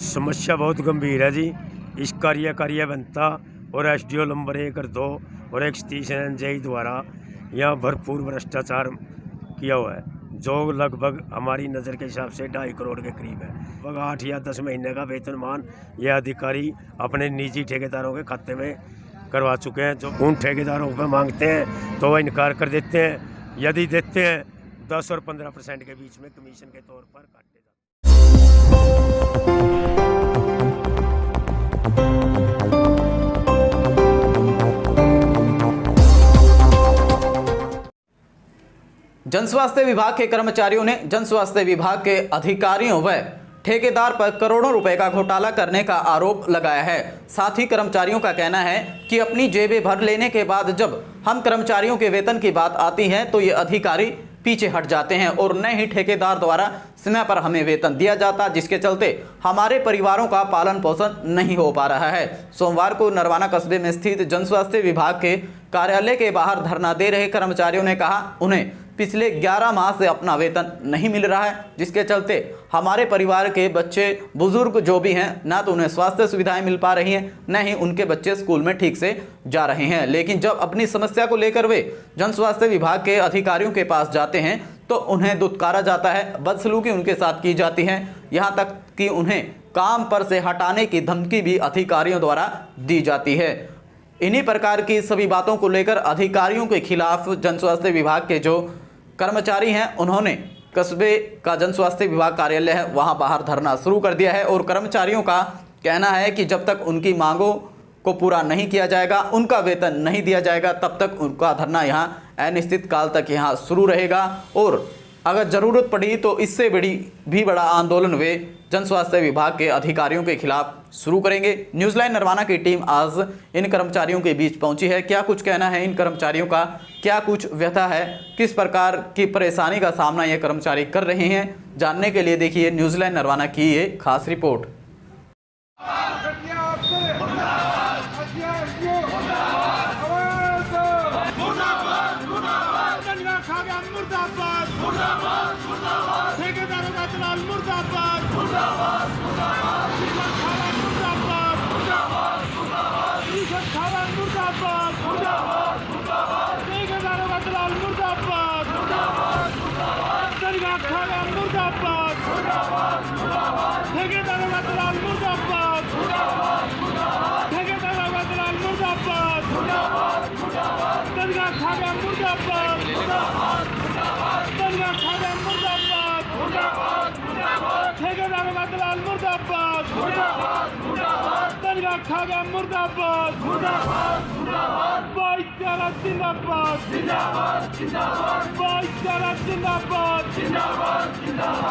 समस्या बहुत गंभीर है जी। इस कार्य बनता और एसडीओ नंबर 1 और 2 और 130 एनजेई द्वारा यहाँ भरपूर भ्रष्टाचार किया हुआ है, जो लगभग हमारी नज़र के हिसाब से 2.5 करोड़ के करीब है। लगभग 8 या 10 महीने का वेतनमान यह अधिकारी अपने निजी ठेकेदारों के खाते में करवा चुके हैं। जो उन ठेकेदारों पर मांगते हैं तो वह इनकार कर देते हैं। यदि देते हैं 10 और 15% के बीच में कमीशन के तौर पर काटे जाते हैं। जन स्वास्थ्य विभाग के कर्मचारियों ने जन स्वास्थ्य विभाग के अधिकारियों व ठेकेदार पर करोड़ों रुपए का घोटाला करने का आरोप लगाया है। साथ ही कर्मचारियों का कहना है कि अपनी जेबें भर लेने के बाद जब हम कर्मचारियों के वेतन की बात आती है तो ये अधिकारी पीछे हट जाते हैं और न ही ठेकेदार द्वारा समय पर हमें वेतन दिया जाता, जिसके चलते हमारे परिवारों का पालन पोषण नहीं हो पा रहा है। सोमवार को नरवाना कस्बे में स्थित जन स्वास्थ्य विभाग के कार्यालय के बाहर धरना दे रहे कर्मचारियों ने कहा, उन्हें पिछले 11 माह से अपना वेतन नहीं मिल रहा है, जिसके चलते हमारे परिवार के बच्चे बुजुर्ग जो भी हैं ना तो उन्हें स्वास्थ्य सुविधाएं मिल पा रही हैं, न ही उनके बच्चे स्कूल में ठीक से जा रहे हैं। लेकिन जब अपनी समस्या को लेकर वे जन स्वास्थ्य विभाग के अधिकारियों के पास जाते हैं तो उन्हें दुत्कारा जाता है, बदसलूकी उनके साथ की जाती है, यहाँ तक कि उन्हें काम पर से हटाने की धमकी भी अधिकारियों द्वारा दी जाती है। इन्हीं प्रकार की सभी बातों को लेकर अधिकारियों के खिलाफ जन स्वास्थ्य विभाग के जो कर्मचारी हैं उन्होंने कस्बे का जन स्वास्थ्य विभाग कार्यालय है वहां बाहर धरना शुरू कर दिया है और कर्मचारियों का कहना है कि जब तक उनकी मांगों को पूरा नहीं किया जाएगा, उनका वेतन नहीं दिया जाएगा, तब तक उनका धरना यहां अनिश्चित काल तक यहां शुरू रहेगा और अगर ज़रूरत पड़ी तो इससे बड़ा आंदोलन वे जन स्वास्थ्य विभाग के अधिकारियों के खिलाफ शुरू करेंगे। न्यूज़ लाइन नरवाना की टीम आज इन कर्मचारियों के बीच पहुंची है। क्या कुछ कहना है इन कर्मचारियों का, क्या कुछ व्यथा है, किस प्रकार की परेशानी का सामना ये कर्मचारी कर रहे हैं, जानने के लिए देखिए न्यूज़ लाइन नरवाना की ये खास रिपोर्ट।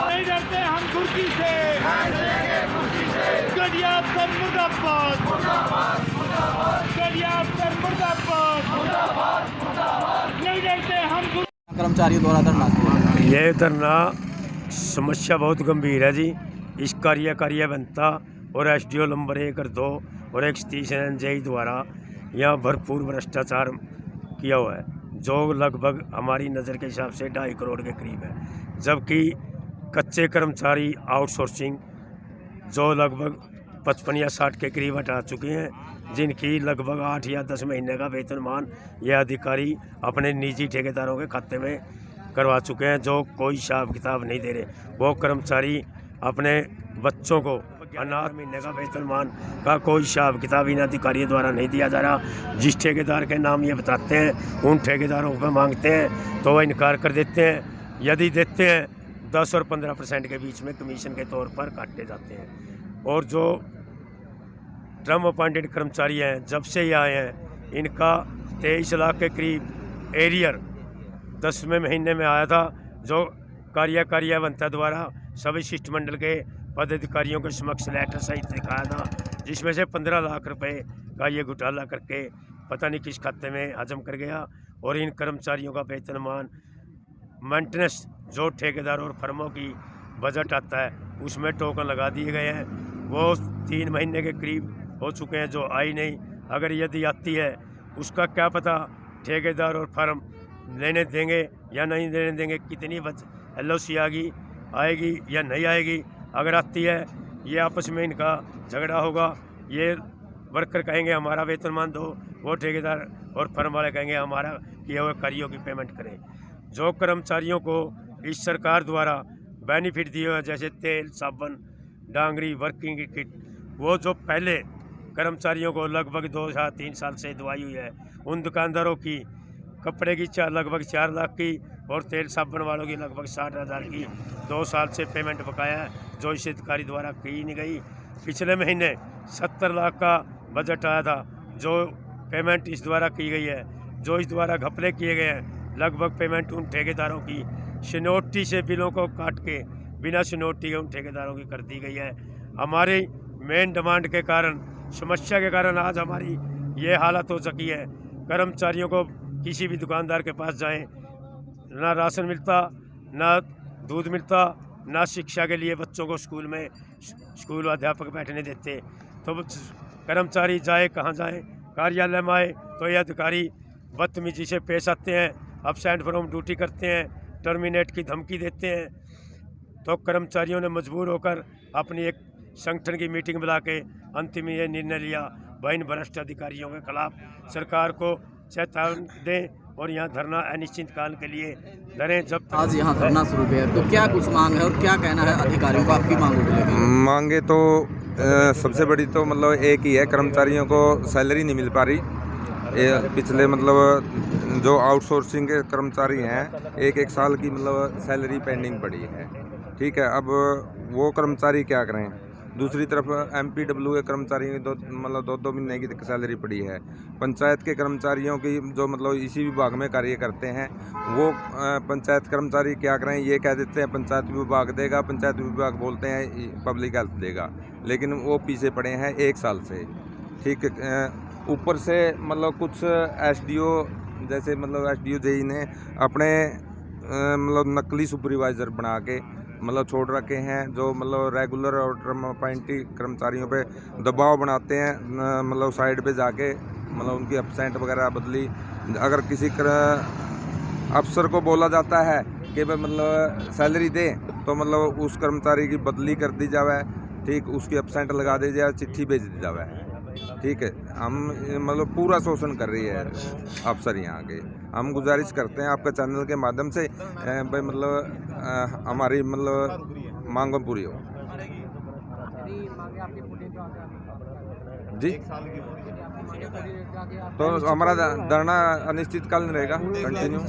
नहीं डरते हम कुर्सी से, गड़िया अफसर मुर्दाबाद, गड़िया अफसर मुर्दाबाद, नहीं डरते हम। कर्मचारियों द्वारा धरना, यह धरना समस्या बहुत गंभीर है जी। इस कार्य बनता और एसडीओ नंबर 1 और 2 और 130 एनजेई द्वारा यहाँ भरपूर भ्रष्टाचार किया हुआ है, जो लगभग हमारी नज़र के हिसाब से 2.5 करोड़ के करीब है। जबकि कच्चे कर्मचारी आउटसोर्सिंग जो लगभग 55 या 60 के करीब हटा चुके हैं, जिनकी लगभग 8 या 10 महीने का वेतनमान यह अधिकारी अपने निजी ठेकेदारों के खाते में करवा चुके हैं, जो कोई हिसाब किताब नहीं दे रहे। वो कर्मचारी अपने बच्चों को अनाथ महीने का वेतनमान का कोई हिसाब किताब इन अधिकारियों द्वारा नहीं दिया जा रहा। जिस ठेकेदार के नाम ये बताते हैं उन ठेकेदारों पर मांगते हैं तो वह इनकार कर देते हैं। यदि देते हैं 10 और 15% के बीच में कमीशन के तौर पर काटे जाते हैं। और जो टर्म अपॉइंटेड कर्मचारी हैं, जब से ये आए हैं इनका 23 लाख के करीब एरियर 10वें महीने में आया था, जो कार्य बनता द्वारा सभी शिष्टमंडल के पदाधिकारियों के समक्ष लेटर सहित दिखाया था, जिसमें से 15 लाख रुपए का ये घोटाला करके पता नहीं किस खाते में हजम कर गया। और इन कर्मचारियों का वेतनमान मेंटेनेंस जो ठेकेदार और फर्मों की बजट आता है उसमें टोकन लगा दिए गए हैं, वो 3 महीने के करीब हो चुके हैं जो आई नहीं। अगर यदि आती है उसका क्या पता ठेकेदार और फर्म लेने देंगे या नहीं लेने देंगे, कितनी LOC आएगी या नहीं आएगी। अगर आती है ये आपस में इनका झगड़ा होगा। ये वर्कर कहेंगे हमारा वेतनमान दो, वो ठेकेदार और फर्म वाले कहेंगे हमारा किए हुए कार्यों की पेमेंट करें। जो कर्मचारियों को इस सरकार द्वारा बेनिफिट दिए हुए जैसे तेल, साबुन, डांगरी, वर्किंग की किट, वो जो पहले कर्मचारियों को लगभग 2 या 3 साल से दवाई हुई है, उन दुकानदारों की कपड़े की लगभग 4 लाख की और तेल साबुन वालों की लगभग 60,000 की 2 साल से पेमेंट बकाया है, जो इस अधिकारी द्वारा की नहीं गई। पिछले महीने 70 लाख का बजट आया था, जो पेमेंट इस द्वारा की गई है। जो इस द्वारा घपले किए गए हैं, लगभग पेमेंट उन ठेकेदारों की शिनोटी से बिलों को काट के बिना शिनोटी के उन ठेकेदारों की कर दी गई है। हमारी मेन डिमांड के कारण, समस्या के कारण आज हमारी ये हालत हो सकी है। कर्मचारियों को किसी भी दुकानदार के पास जाएं, ना राशन मिलता, ना दूध मिलता, ना शिक्षा के लिए बच्चों को स्कूल में स्कूल अध्यापक बैठने देते। तो कर्मचारी जाए कहाँ जाए, कार्यालय में आए तो ये अधिकारी बदतमीजी से पेश आते हैं, अब्सेंट फ्रॉम ड्यूटी करते हैं, टर्मिनेट की धमकी देते हैं। तो कर्मचारियों ने मजबूर होकर अपनी एक संगठन की मीटिंग बुला के अंतिम ये निर्णय लिया, वह इन भ्रष्ट अधिकारियों के खिलाफ सरकार को चेतावनी दें और यहाँ धरना अनिश्चितकाल के लिए धरें। जब तक आज यहाँ धरना शुरू है तो क्या कुछ मांग है और क्या कहना है अधिकारियों को आपकी मांगों को लेकर? मांगे तो सबसे बड़ी तो मतलब एक ही है, कर्मचारियों को सैलरी नहीं मिल पा रही। पिछले मतलब जो आउटसोर्सिंग के कर्मचारी हैं, एक साल की मतलब सैलरी पेंडिंग पड़ी है। ठीक है, अब वो कर्मचारी क्या करें। दूसरी तरफ MPW के कर्मचारियों की दो महीने की सैलरी पड़ी है। पंचायत के कर्मचारियों की जो मतलब इसी विभाग में कार्य करते हैं, वो पंचायत कर्मचारी क्या करें, ये कह देते हैं पंचायत विभाग देगा, पंचायत विभाग बोलते हैं पब्लिक हेल्थ देगा, लेकिन वो पीछे पड़े हैं 1 साल से। ठीक है, ऊपर से मतलब कुछ SDO जैसे मतलब SDO जेई ने अपने मतलब नकली सुपरवाइज़र बना के मतलब छोड़ रखे हैं, जो मतलब रेगुलर और अपॉइंटी कर्मचारियों पे दबाव बनाते हैं। मतलब साइड पे जाके मतलब उनकी एब्सेंट वगैरह बदली, अगर किसी अफसर को बोला जाता है कि भाई मतलब सैलरी दे, तो मतलब उस कर्मचारी की बदली कर दी जावे। ठीक, उसकी एब्सेंट लगा दी जाए, चिट्ठी भेज दी जावे। ठीक है, हम मतलब पूरा शोषण कर रही है अफसर यहाँ के। हम गुजारिश करते हैं आपके चैनल के माध्यम से भाई मतलब हमारी मतलब मांगों पूरी हो जी। तो हमारा धरना अनिश्चितकालीन रहेगा, कंटिन्यू।